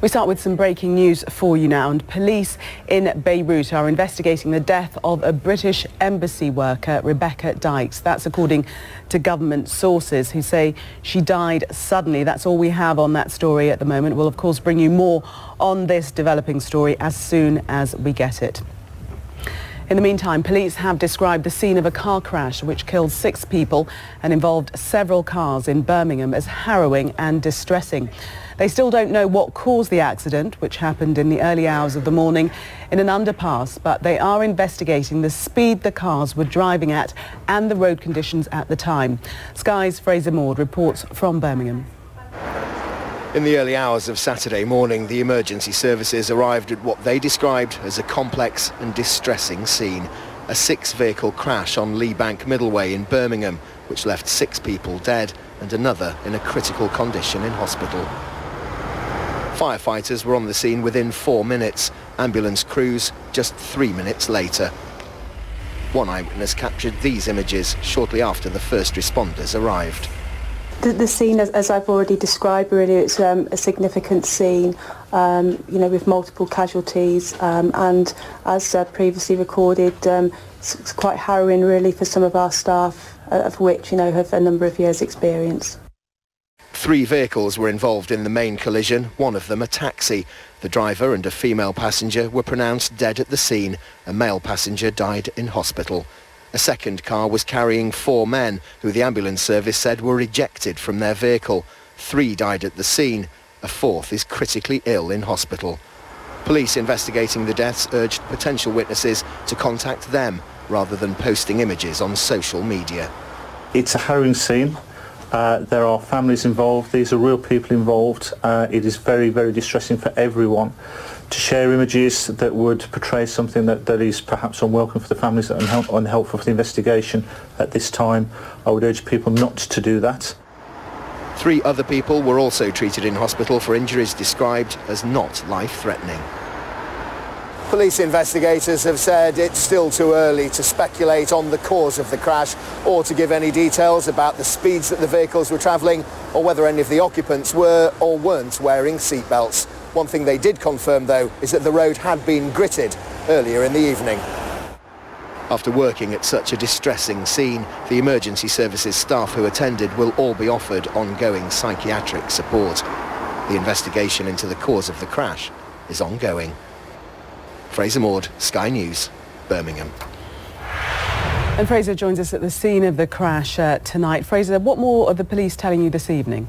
We start with some breaking news for you now, and police in Beirut are investigating the death of a British embassy worker, Rebekah Dykes. That's according to government sources who say she died suddenly. That's all we have on that story at the moment. We'll of course bring you more on this developing story as soon as we get it. In the meantime, police have described the scene of a car crash which killed 6 people and involved several cars in Birmingham as harrowing and distressing. They still don't know what caused the accident, which happened in the early hours of the morning in an underpass, but they are investigating the speed the cars were driving at and the road conditions at the time. Sky's Fraser Maud reports from Birmingham. In the early hours of Saturday morning, the emergency services arrived at what they described as a complex and distressing scene. A 6-vehicle crash on Lee Bank Middleway in Birmingham, which left 6 people dead and another in a critical condition in hospital. Firefighters were on the scene within 4 minutes, ambulance crews just 3 minutes later. One eyewitness captured these images shortly after the first responders arrived. The scene, as I've already described, really, it's a significant scene, with multiple casualties, and as previously recorded, it's quite harrowing, really, for some of our staff, of which, have a number of years' experience. 3 vehicles were involved in the main collision, one of them a taxi. The driver and a female passenger were pronounced dead at the scene. A male passenger died in hospital. A second car was carrying 4 men, who the ambulance service said were ejected from their vehicle. 3 died at the scene. A 4th is critically ill in hospital. Police investigating the deaths urged potential witnesses to contact them rather than posting images on social media. It's a harrowing scene. There are families involved. These are real people involved. It is very, very distressing for everyone. To share images that would portray something that is perhaps unwelcome for the families and unhelpful for the investigation at this time, I would urge people not to do that. 3 other people were also treated in hospital for injuries described as not life-threatening. Police investigators have said it's still too early to speculate on the cause of the crash or to give any details about the speeds that the vehicles were travelling or whether any of the occupants were or weren't wearing seatbelts. One thing they did confirm, though, is that the road had been gritted earlier in the evening. After working at such a distressing scene, the emergency services staff who attended will all be offered ongoing psychiatric support. The investigation into the cause of the crash is ongoing. Fraser Maud, Sky News, Birmingham. And Fraser joins us at the scene of the crash tonight. Fraser, what more are the police telling you this evening?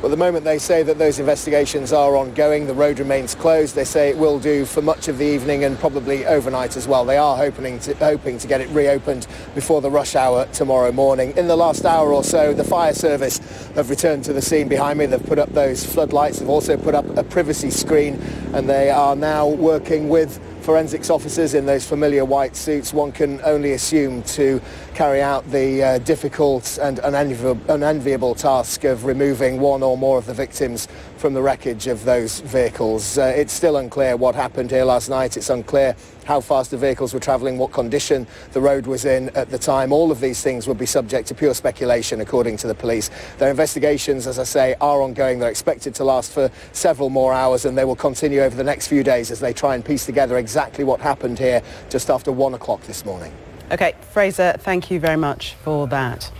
Well, at the moment they say that those investigations are ongoing. The road remains closed. They say it will do for much of the evening and probably overnight as well. They are hoping to get it reopened before the rush hour tomorrow morning. In the last hour or so, the fire service have returned to the scene behind me. They've put up those floodlights. They've also put up a privacy screen, and they are now working with forensics officers in those familiar white suits. One can only assume to carry out the difficult and unenviable task of removing one or more of the victims from the wreckage of those vehicles. It's still unclear what happened here last night. It's unclear how fast the vehicles were travelling, what condition the road was in at the time. All of these things would be subject to pure speculation, according to the police. Their investigations, as I say, are ongoing. They're expected to last for several more hours, and they will continue over the next few days as they try and piece together exactly what happened here just after 1 o'clock this morning. OK, Fraser, thank you very much for that.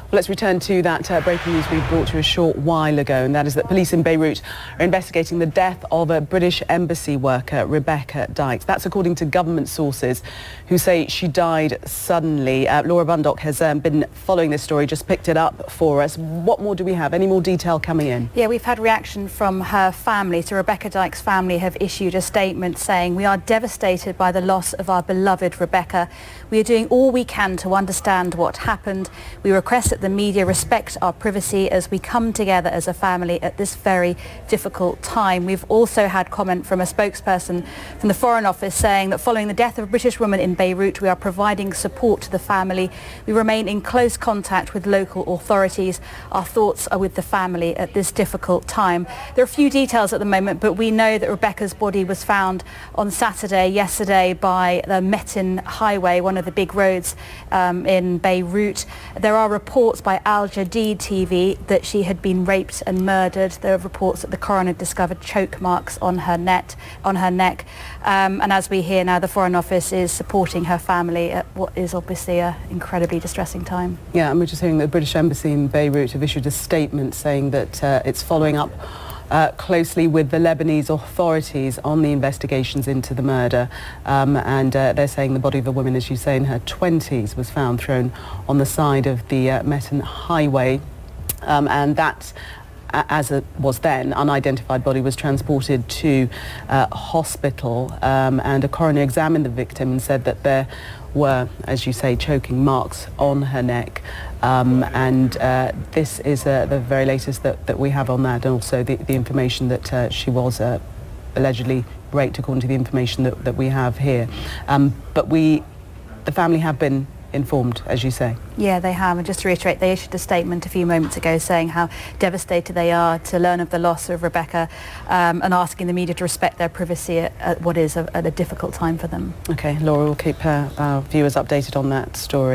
Well, let's return to that breaking news we brought to you a short while ago, and that is that police in Beirut are investigating the death of a British embassy worker, Rebekah Dykes. That's according to government sources who say she died suddenly. Laura Bundock has been following this story, just picked it up for us. What more do we have? Any more detail coming in? Yeah, we've had reaction from her family. So Rebekah Dykes' family have issued a statement saying, "We are devastated by the loss of our beloved Rebekah. We are doing all we can to understand what happened. We request that the media respect our privacy as we come together as a family at this very difficult time." We've also had comment from a spokesperson from the Foreign Office saying that following the death of a British woman in Beirut, we are providing support to the family. We remain in close contact with local authorities. Our thoughts are with the family at this difficult time. There are a few details at the moment, but we know that Rebekah's body was found on Saturday, yesterday, by the Metin Highway, one of the big roads in Beirut. There are reports reports by Al Jadid TV that she had been raped and murdered. There are reports that the coroner discovered choke marks on her neck. And as we hear now, the Foreign Office is supporting her family at what is obviously an incredibly distressing time. Yeah, and we're just hearing that the British Embassy in Beirut have issued a statement saying that it's following up closely with the Lebanese authorities on the investigations into the murder, and they're saying the body of a woman, as you say, in her 20s was found thrown on the side of the Meton highway, and that, as it was then, unidentified body was transported to hospital, and a coroner examined the victim and said that there were, as you say, choking marks on her neck, and this is the very latest that we have on that, and also the information that she was allegedly raped, according to the information that we have here. But the family have been informed, as you say. Yeah, they have, and just to reiterate, they issued a statement a few moments ago saying how devastated they are to learn of the loss of Rebekah, and asking the media to respect their privacy at what is a difficult time for them. Okay, Laura, we'll keep our viewers updated on that story.